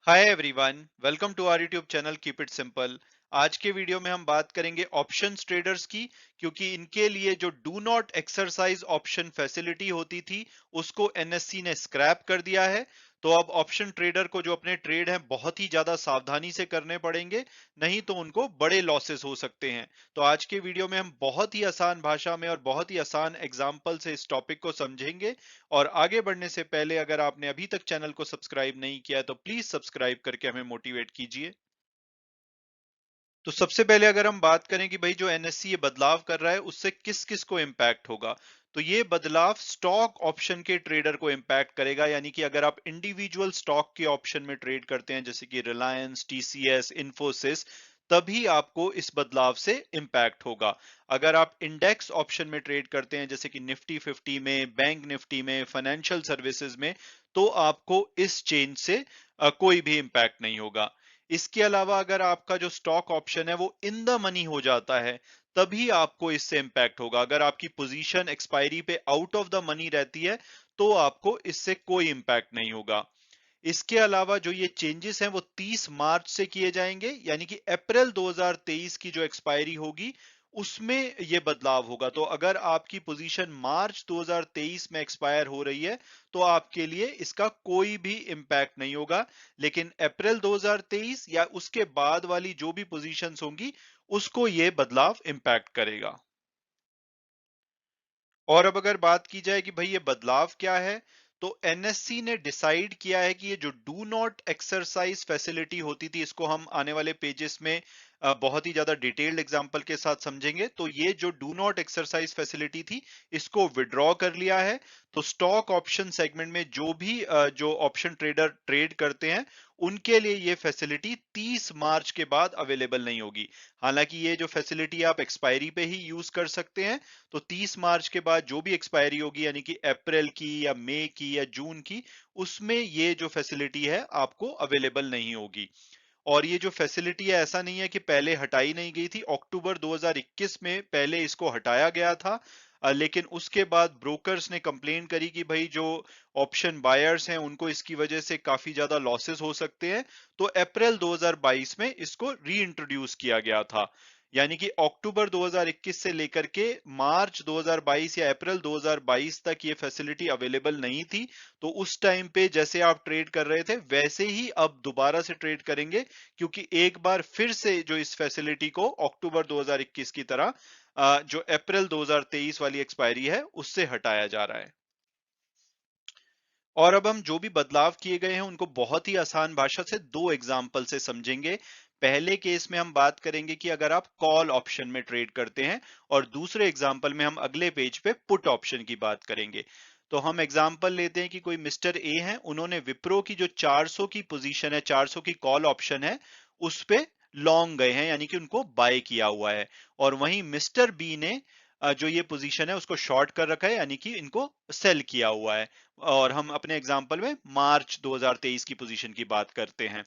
Hi everyone, welcome to our YouTube channel keep it simple. आज के video में हम बात करेंगे ऑप्शंस ट्रेडर्स की, क्योंकि इनके लिए जो do not exercise option facility होती थी उसको एनएससी ने स्क्रैप कर दिया है। तो अब ऑप्शन ट्रेडर को जो अपने ट्रेड हैं बहुत ही ज्यादा सावधानी से करने पड़ेंगे, नहीं तो उनको बड़े लॉसेस हो सकते हैं। तो आज के वीडियो में हम बहुत ही आसान भाषा में और बहुत ही आसान एग्जाम्पल से इस टॉपिक को समझेंगे। और आगे बढ़ने से पहले अगर आपने अभी तक चैनल को सब्सक्राइब नहीं किया है तो प्लीज सब्सक्राइब करके हमें मोटिवेट कीजिए। तो सबसे पहले अगर हम बात करें कि भाई जो एनएससी ये बदलाव कर रहा है उससे किस किस को इम्पैक्ट होगा, तो ये बदलाव स्टॉक ऑप्शन के ट्रेडर को इम्पैक्ट करेगा। यानी कि अगर आप इंडिविजुअल स्टॉक के ऑप्शन में ट्रेड करते हैं जैसे कि रिलायंस, टीसीएस, इन्फोसिस, तभी आपको इस बदलाव से इम्पैक्ट होगा। अगर आप इंडेक्स ऑप्शन में ट्रेड करते हैं जैसे कि निफ्टी 50 में, बैंक निफ्टी में, फाइनेंशियल सर्विसेज में, तो आपको इस चेंज से कोई भी इम्पैक्ट नहीं होगा। इसके अलावा अगर आपका जो स्टॉक ऑप्शन है वो इन द मनी हो जाता है, तभी आपको इससे इंपैक्ट होगा। अगर आपकी पोजीशन एक्सपायरी पे आउट ऑफ द मनी रहती है तो आपको इससे कोई इंपैक्ट नहीं होगा। इसके अलावा जो ये चेंजेस हैं वो 30 मार्च से किए जाएंगे, यानी कि अप्रैल 2023 की जो एक्सपायरी होगी उसमें ये बदलाव होगा। तो अगर आपकी पोजीशन मार्च 2023 में एक्सपायर हो रही है तो आपके लिए इसका कोई भी इंपैक्ट नहीं होगा। लेकिन अप्रैल 2023 या उसके बाद वाली जो भी पोजीशंस होंगी उसको ये बदलाव इंपैक्ट करेगा। और अब अगर बात की जाए कि भाई ये बदलाव क्या है, तो एनएससी ने डिसाइड किया है कि ये जो डू नॉट एक्सरसाइज फैसिलिटी होती थी इसको हम आने वाले पेजेस में बहुत ही ज्यादा डिटेल्ड एग्जांपल के साथ समझेंगे। तो ये जो डू नॉट एक्सरसाइज फैसिलिटी थी इसको विड्रॉ कर लिया है। तो स्टॉक ऑप्शन सेगमेंट में जो भी जो ऑप्शन ट्रेडर ट्रेड करते हैं उनके लिए ये फैसिलिटी 30 मार्च के बाद अवेलेबल नहीं होगी। हालांकि ये जो फैसिलिटी आप एक्सपायरी पे ही यूज कर सकते हैं, तो 30 मार्च के बाद जो भी एक्सपायरी होगी यानी कि अप्रैल की या मई की या जून की, उसमें ये जो फैसिलिटी है आपको अवेलेबल नहीं होगी। और ये जो फैसिलिटी है ऐसा नहीं है कि पहले हटाई नहीं गई थी, अक्टूबर 2021 में पहले इसको हटाया गया था। लेकिन उसके बाद ब्रोकर्स ने कंप्लेन करी कि भाई जो ऑप्शन बायर्स हैं उनको इसकी वजह से काफी ज्यादा लॉसेस हो सकते हैं। तो अप्रैल 2022 में इसको री इंट्रोड्यूस किया गया था। यानी कि अक्टूबर 2021 से लेकर के मार्च 2022 या अप्रैल 2022 तक ये फैसिलिटी अवेलेबल नहीं थी। तो उस टाइम पे जैसे आप ट्रेड कर रहे थे वैसे ही अब दोबारा से ट्रेड करेंगे, क्योंकि एक बार फिर से जो इस फैसिलिटी को अक्टूबर 2021 की तरह जो अप्रैल 2023 वाली एक्सपायरी है उससे हटाया जा रहा है। और अब हम जो भी बदलाव किए गए हैं उनको बहुत ही आसान भाषा से दो एग्जाम्पल से समझेंगे। पहले केस में हम बात करेंगे कि अगर आप कॉल ऑप्शन में ट्रेड करते हैं, और दूसरे एग्जाम्पल में हम अगले पेज पे पुट ऑप्शन की बात करेंगे। तो हम एग्जाम्पल लेते हैं कि कोई मिस्टर ए हैं, उन्होंने विप्रो की जो 400 की पोजीशन है, 400 की कॉल ऑप्शन है, उस पे लॉन्ग गए हैं, यानी कि उनको बाय किया हुआ है। और वहीं मिस्टर बी ने जो ये पोजीशन है उसको शॉर्ट कर रखा है, यानी कि इनको सेल किया हुआ है। और हम अपने एग्जाम्पल में मार्च 2023 की पोजीशन की बात करते हैं।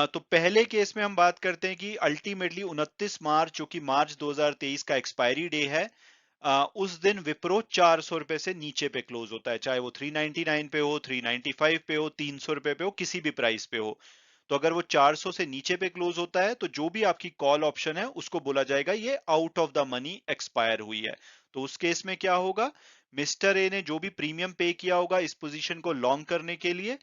तो पहले केस में हम बात करते हैं कि अल्टीमेटली 29 मार्च, जो कि मार्च 2023 का एक्सपायरी डे है, उस दिन विप्रो 400 रुपए से नीचे पे क्लोज होता है, चाहे वो 399 पे हो, 395 पे हो, 300 रुपए पे हो, किसी भी प्राइस पे हो। तो अगर वो 400 से नीचे पे क्लोज होता है तो जो भी आपकी कॉल ऑप्शन है उसको बोला जाएगा ये out of the money expire हुई है। तो उस केस में क्या होगा, मिस्टर ए ने जो भी प्रीमियम पे किया होगा इस पोजीशन को लॉन्ग करने के लिए,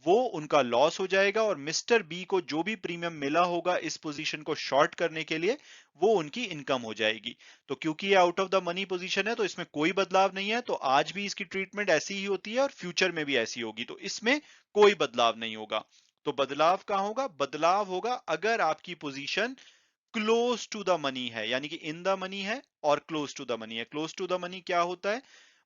वो उनका लॉस हो जाएगा। और मिस्टर बी को जो भी प्रीमियम मिला होगा इस पोजीशन को शॉर्ट करने के लिए, वो उनकी इनकम हो जाएगी। तो क्योंकि ये out of the money position है तो इसमें कोई बदलाव नहीं है, तो आज भी इसकी ट्रीटमेंट ऐसी ही होती है और फ्यूचर में भी ऐसी होगी, तो इसमें कोई बदलाव नहीं होगा। तो बदलाव कहां होगा, बदलाव होगा अगर आपकी position close to the money है, यानी कि इन द मनी है और क्लोज टू द मनी है। क्लोज टू द मनी क्या होता है,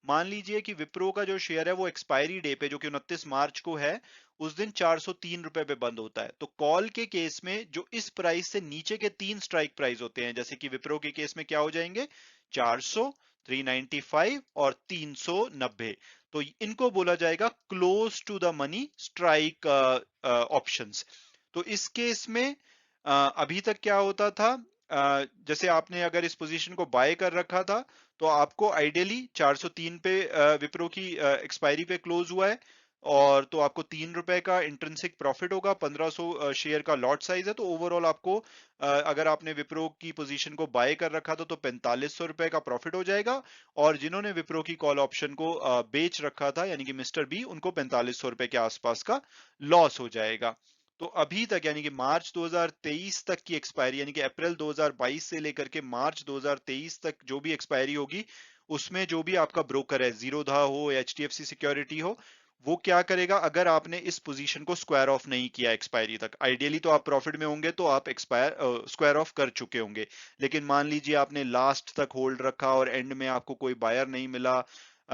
मान लीजिए कि विप्रो का जो शेयर है वो एक्सपायरी डे पे जो कि 29 मार्च को है, उस दिन 403 रुपए पे बंद होता है। तो कॉल के केस में जो इस प्राइस से नीचे के तीन स्ट्राइक प्राइस होते हैं, जैसे कि विप्रो के केस में क्या हो जाएंगे, 400, 395 और 390, तो इनको बोला जाएगा close to the money strike options. तो इस केस में अभी तक क्या होता था, जैसे आपने अगर इस पोजीशन को बाय कर रखा था तो आपको आइडियली 403 पे विप्रो की एक्सपायरी पे क्लोज हुआ है, और तो आपको 3 रुपए का इंट्रिंसिक प्रॉफिट होगा, 1500 शेयर का लॉट साइज है, तो ओवरऑल आपको अगर आपने विप्रो की पोजीशन को बाय कर रखा था तो 4500 रुपए का प्रॉफिट हो जाएगा, और जिन्होंने विप्रो की कॉल ऑप्शन को बेच रखा था यानी कि मिस्टर बी, उनको 4500 रुपए के आसपास का लॉस हो जाएगा। तो अभी तक यानी कि मार्च 2023 तक की एक्सपायरी, यानी कि अप्रैल 2022 से लेकर के मार्च 2023 तक जो भी एक्सपायरी होगी, उसमें जो भी आपका ब्रोकर है, जीरोधा हो या एचडीएफसी सिक्योरिटी हो, वो क्या करेगा, अगर आपने इस पोजीशन को स्क्वायर ऑफ नहीं किया एक्सपायरी तक, आइडियली तो आप प्रॉफिट में होंगे तो आप स्क्वायर ऑफ कर चुके होंगे, लेकिन मान लीजिए आपने लास्ट तक होल्ड रखा और एंड में आपको कोई बायर नहीं मिला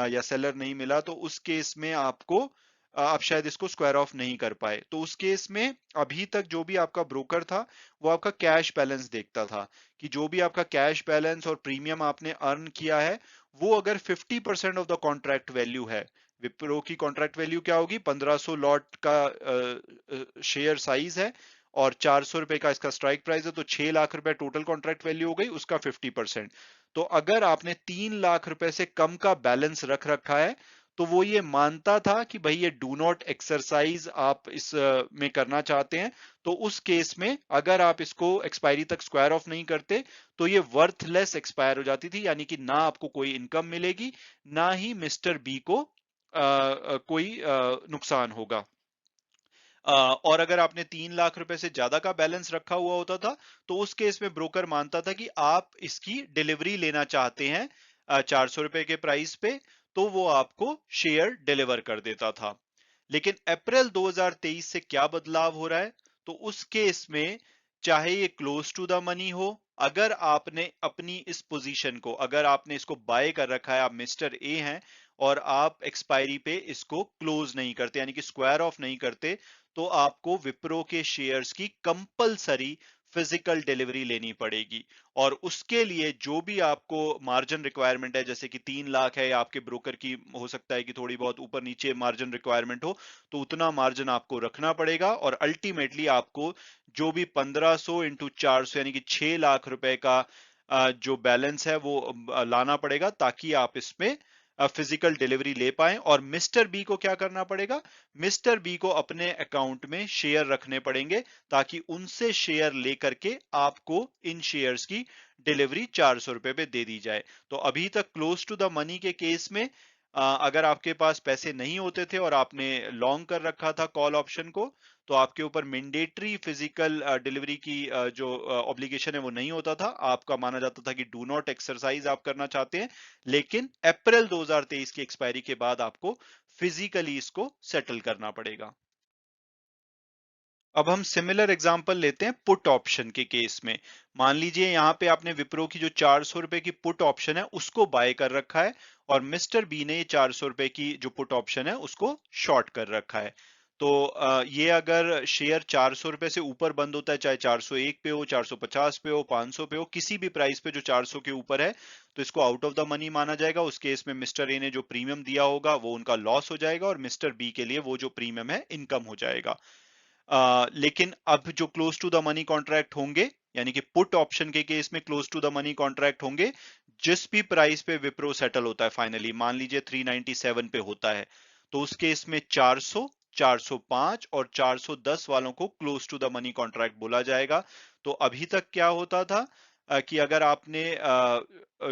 या सेलर नहीं मिला, तो उस केस में आपको आप शायद इसको स्क्वायर ऑफ नहीं कर पाए। तो उस केस में अभी तक जो भी आपका ब्रोकर था वो आपका कैश बैलेंस देखता था कि जो भी आपका कैश बैलेंस और प्रीमियम आपने अर्न किया है, वो अगर 50% ऑफ द कॉन्ट्रैक्ट वैल्यू है, विप्रो की कॉन्ट्रैक्ट वैल्यू क्या होगी, 1500 लॉट का शेयर साइज है और 400 रुपए का इसका स्ट्राइक प्राइस है, तो 6 लाख रुपए टोटल कॉन्ट्रैक्ट वैल्यू हो गई, उसका 50%। तो अगर आपने 3 लाख रुपए से कम का बैलेंस रख रखा है, तो वो ये मानता था कि भाई ये डू नॉट एक्सरसाइज आप इस में करना चाहते हैं, तो उस केस में अगर आप इसको एक्सपायरी तक स्क्वायर ऑफ नहीं करते तो ये वर्थलेस एक्सपायर हो जाती थी, यानी कि ना आपको कोई इनकम मिलेगी, ना ही मिस्टर बी को कोई नुकसान होगा। और अगर आपने 3 लाख रुपए से ज्यादा का बैलेंस रखा हुआ होता था, तो उस केस में ब्रोकर मानता था कि आप इसकी डिलीवरी लेना चाहते हैं 400 रुपए के प्राइस पे, तो वो आपको शेयर डिलीवर कर देता था। लेकिन अप्रैल 2023 से क्या बदलाव हो रहा है, तो उस केस में चाहे ये क्लोज टू द मनी हो, अगर आपने अपनी इस पोजीशन को, अगर आपने इसको बाय कर रखा है, आप मिस्टर ए हैं और आप एक्सपायरी पे इसको क्लोज नहीं करते यानी कि स्क्वायर ऑफ नहीं करते, तो आपको विप्रो के शेयर्स की कंपलसरी फिजिकल डिलीवरी लेनी पड़ेगी। और उसके लिए जो भी आपको मार्जिन रिक्वायरमेंट है, जैसे कि 3 लाख है, या आपके ब्रोकर की हो सकता है कि थोड़ी बहुत ऊपर नीचे मार्जिन रिक्वायरमेंट हो, तो उतना मार्जिन आपको रखना पड़ेगा, और अल्टीमेटली आपको जो भी 1500 इंटू 400 यानी कि 6 लाख रुपए का जो बैलेंस है वो लाना पड़ेगा, ताकि आप इसमें फिजिकल डिलीवरी ले पाएं। और मिस्टर बी को क्या करना पड़ेगा, मिस्टर बी को अपने अकाउंट में शेयर रखने पड़ेंगे, ताकि उनसे शेयर लेकर के आपको इन शेयर्स की डिलीवरी 400 रुपए पे दे दी जाए। तो अभी तक क्लोज टू द मनी के केस में अगर आपके पास पैसे नहीं होते थे और आपने लॉन्ग कर रखा था कॉल ऑप्शन को, तो आपके ऊपर मैंडेटरी फिजिकल डिलीवरी की जो ऑब्लिगेशन है वो नहीं होता था, आपका माना जाता था कि डू नॉट एक्सरसाइज आप करना चाहते हैं। लेकिन अप्रैल 2023 की एक्सपायरी के बाद आपको फिजिकली इसको सेटल करना पड़ेगा। अब हम सिमिलर एग्जांपल लेते हैं पुट ऑप्शन के केस में। मान लीजिए यहाँ पे आपने विप्रो की जो 400 रुपए की पुट ऑप्शन है उसको बाय कर रखा है, और मिस्टर बी ने ये 400 रुपए की जो पुट ऑप्शन है उसको शॉर्ट कर रखा है। तो ये अगर शेयर 400 रुपए से ऊपर बंद होता है, चाहे 401 पे हो, 450 पे हो, 500 पे हो, किसी भी प्राइस पे जो 400 के ऊपर है, तो इसको आउट ऑफ द मनी माना जाएगा। उस केस में मिस्टर ए ने जो प्रीमियम दिया होगा वो उनका लॉस हो जाएगा, और मिस्टर बी के लिए वो जो प्रीमियम है इनकम हो जाएगा। लेकिन अब जो close to the money contract होंगे, यानी कि पुट ऑप्शन के केस में close to the money contract होंगे, जिस भी प्राइस पे विप्रो सेटल होता है फाइनली, मान लीजिए 397 पे होता है, तो उस केस में 400, 405 और 410 वालों को close to the money contract बोला जाएगा। तो अभी तक क्या होता था कि अगर आपने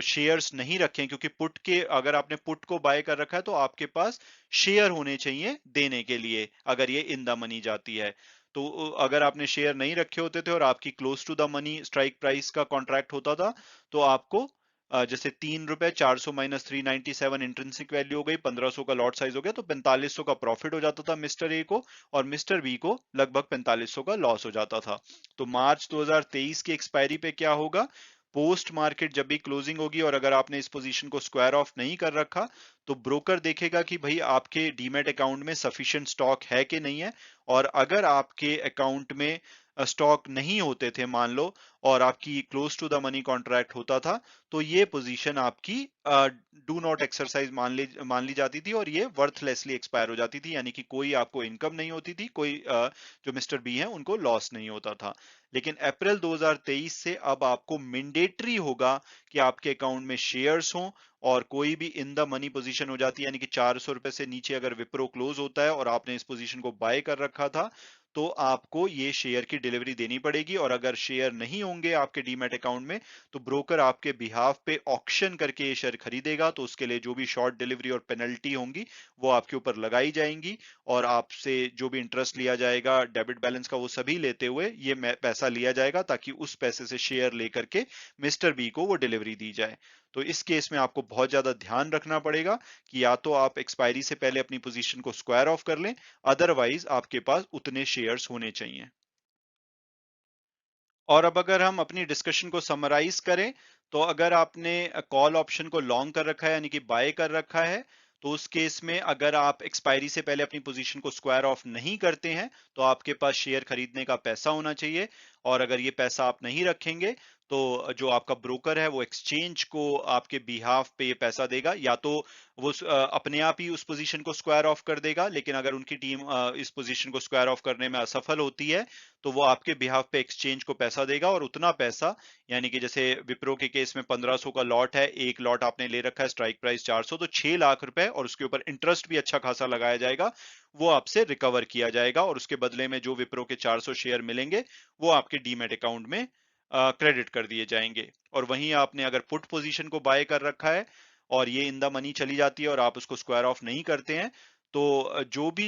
शेयर्स नहीं रखे, क्योंकि पुट के, अगर आपने पुट को बाय कर रखा है तो आपके पास शेयर होने चाहिए देने के लिए अगर ये इन द मनी जाती है। तो अगर आपने शेयर नहीं रखे होते थे और आपकी close to the money strike price का कॉन्ट्रैक्ट होता था, तो आपको जैसे 3 रुपए, 400 माइनस 397 इंट्रिंसिक वैल्यू हो गई, 1500 का लॉट साइज हो गया, तो 4500 का प्रॉफिट हो जाता था मिस्टर ए को, और मिस्टर बी को लगभग 4500 का लॉस हो जाता था। तो मार्च 2023 की एक्सपायरी पे क्या होगा, पोस्ट मार्केट जब भी क्लोजिंग होगी और अगर आपने इस पोजीशन को स्क्वायर ऑफ नहीं कर रखा, तो ब्रोकर देखेगा कि भाई आपके डीमैट अकाउंट में सफिशिएंट स्टॉक है कि नहीं है, और अगर आपके अकाउंट में स्टॉक नहीं होते थे मान लो, और आपकी close to the money contract होता था, तो ये पोजीशन आपकी डू नॉट एक्सरसाइज मान ली जाती थी, और ये वर्थलेसली एक्सपायर हो जाती थी, यानी कि कोई आपको इनकम नहीं होती थी, कोई जो मिस्टर बी है उनको लॉस नहीं होता था। लेकिन अप्रैल 2023 से अब आपको मैंडेटरी होगा कि आपके अकाउंट में शेयर्स हों, और कोई भी इन द मनी पोजीशन हो जाती है, यानी कि 400 रुपए से नीचे अगर विप्रो क्लोज होता है और आपने इस पोजीशन को बाय कर रखा था, तो आपको ये शेयर की डिलीवरी देनी पड़ेगी। और अगर शेयर नहीं होंगे आपके डीमैट अकाउंट में, तो ब्रोकर आपके बिहाफ पे ऑक्शन करके ये शेयर खरीदेगा, तो उसके लिए जो भी शॉर्ट डिलीवरी और पेनल्टी होंगी वो आपके ऊपर लगाई जाएंगी, और आपसे जो भी इंटरेस्ट लिया जाएगा डेबिट बैलेंस का, वो सभी लेते हुए ये पैसा लिया जाएगा, ताकि उस पैसे से शेयर लेकर के मिस्टर बी को वो डिलीवरी दी जाए। तो इस केस में आपको बहुत ज्यादा ध्यान रखना पड़ेगा कि या तो आप एक्सपायरी से पहले अपनी पोजीशन को स्क्वायर ऑफ कर लें, अदरवाइज आपके पास उतने शेयर्स होने चाहिए। और अब अगर हम अपनी डिस्कशन को समराइज करें, तो अगर आपने कॉल ऑप्शन को लॉन्ग कर रखा है, यानी कि बाय कर रखा है, तो उस केस में अगर आप एक्सपायरी से पहले अपनी पोजीशन को स्क्वायर ऑफ नहीं करते हैं, तो आपके पास शेयर खरीदने का पैसा होना चाहिए। और अगर ये पैसा आप नहीं रखेंगे, तो जो आपका ब्रोकर है वो एक्सचेंज को आपके बिहाफ पे ये पैसा देगा, या तो वो अपने आप ही उस पोजीशन को स्क्वायर ऑफ कर देगा, लेकिन अगर उनकी टीम इस पोजीशन को स्क्वायर ऑफ करने में असफल होती है, तो वो आपके बिहाफ पे एक्सचेंज को पैसा देगा, और उतना पैसा, यानी कि जैसे विप्रो के केस में 1500 का लॉट है, एक लॉट आपने ले रखा है, स्ट्राइक प्राइस 400, तो 6 लाख रुपए, और उसके ऊपर इंटरेस्ट भी अच्छा खासा लगाया जाएगा, वो आपसे रिकवर किया जाएगा, और उसके बदले में जो विप्रो के 400 शेयर मिलेंगे वो आपके डीमैट अकाउंट में क्रेडिट कर दिए जाएंगे। और वहीं आपने अगर पुट पोजीशन को बाय कर रखा है, और ये इन द मनी चली जाती है, और आप उसको स्क्वायर ऑफ नहीं करते हैं, तो जो भी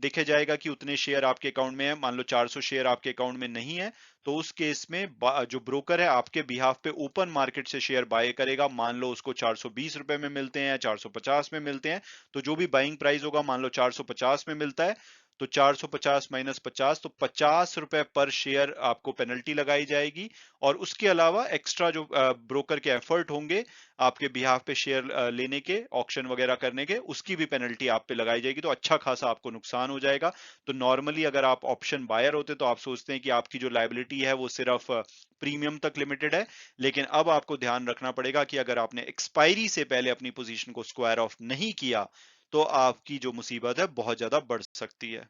देखे जाएगा कि उतने शेयर आपके अकाउंट में है, मान लो 400 शेयर आपके अकाउंट में नहीं है, तो उस केस में जो ब्रोकर है आपके बिहाफ पे ओपन मार्केट से शेयर बाय करेगा, मान लो उसको 420 रुपए में मिलते हैं, 450 में मिलते हैं, तो जो भी बाइंग प्राइस होगा, मान लो 450 में मिलता है, तो 450 माइनस 50, तो 50 रुपए पर शेयर आपको पेनल्टी लगाई जाएगी। और उसके अलावा एक्स्ट्रा जो ब्रोकर के एफर्ट होंगे आपके बिहाफ पे शेयर लेने के, ऑक्शन वगैरह करने के, उसकी भी पेनल्टी आप पे लगाई जाएगी, तो अच्छा खासा आपको नुकसान हो जाएगा। तो नॉर्मली अगर आप ऑप्शन बायर होते, तो आप सोचते हैं कि आपकी जो लायबिलिटी है वो सिर्फ प्रीमियम तक लिमिटेड है, लेकिन अब आपको ध्यान रखना पड़ेगा कि अगर आपने एक्सपायरी से पहले अपनी पोजीशन को स्क्वायर ऑफ नहीं किया, तो आपकी जो मुसीबत है बहुत ज्यादा बढ़ सकती है।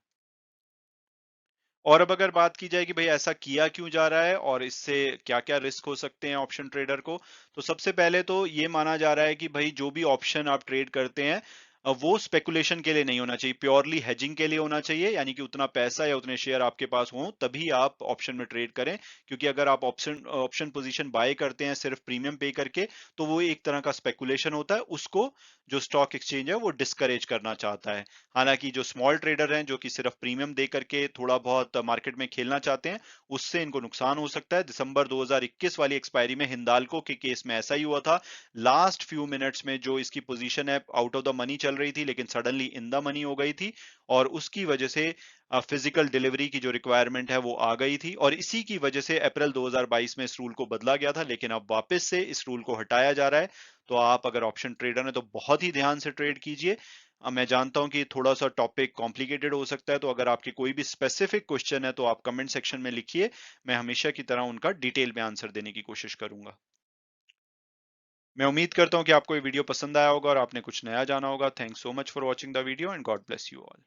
और अब अगर बात की जाए कि भाई ऐसा किया क्यों जा रहा है और इससे क्या-क्या रिस्क हो सकते हैं ऑप्शन ट्रेडर को, तो सबसे पहले तो ये माना जा रहा है कि भाई जो भी ऑप्शन आप ट्रेड करते हैं, वो स्पेकुलेशन के लिए नहीं होना चाहिए, प्योरली हेजिंग के लिए होना चाहिए, यानी कि उतना पैसा या उतने शेयर आपके पास हों तभी आप ऑप्शन में ट्रेड करें। क्योंकि अगर आप ऑप्शन ऑप्शन पोजीशन बाय करते हैं सिर्फ प्रीमियम पे करके, तो वो एक तरह का स्पेकुलेशन होता है, उसको जो स्टॉक एक्सचेंज है वो डिस्करेज करना चाहता है। हालांकि जो स्मॉल ट्रेडर हैं जो कि सिर्फ प्रीमियम दे करके थोड़ा बहुत मार्केट में खेलना चाहते हैं, उससे इनको नुकसान हो सकता है। दिसंबर 2021 वाली एक्सपायरी में हिंदाल्को के केस में ऐसा ही हुआ था। लास्ट फ्यू मिनट्स में जो इसकी पोजीशन है आउट ऑफ द मनी चल रही थी, लेकिन सडनली इन द मनी हो गई थी, और उसकी वजह से फिजिकल डिलीवरी की जो रिक्वायरमेंट है वो आ गई थी, और इसी की वजह से अप्रैल 2022 में इस रूल को बदला गया था, लेकिन अब वापस से इस रूल को हटाया जा रहा है। तो आप अगर ऑप्शन ट्रेडर हैं तो बहुत ही ध्यान से ट्रेड कीजिए। मैं जानता हूं कि थोड़ा सा टॉपिक कॉम्प्लिकेटेड हो सकता है, तो अगर आपकी कोई भी स्पेसिफिक क्वेश्चन है तो आप कमेंट सेक्शन में लिखिए, मैं हमेशा की तरह उनका डिटेल में आंसर देने की कोशिश करूंगा। मैं उम्मीद करता हूं कि आपको ये वीडियो पसंद आया होगा और आपने कुछ नया जाना होगा। Thanks so much for watching the video, and God bless you all.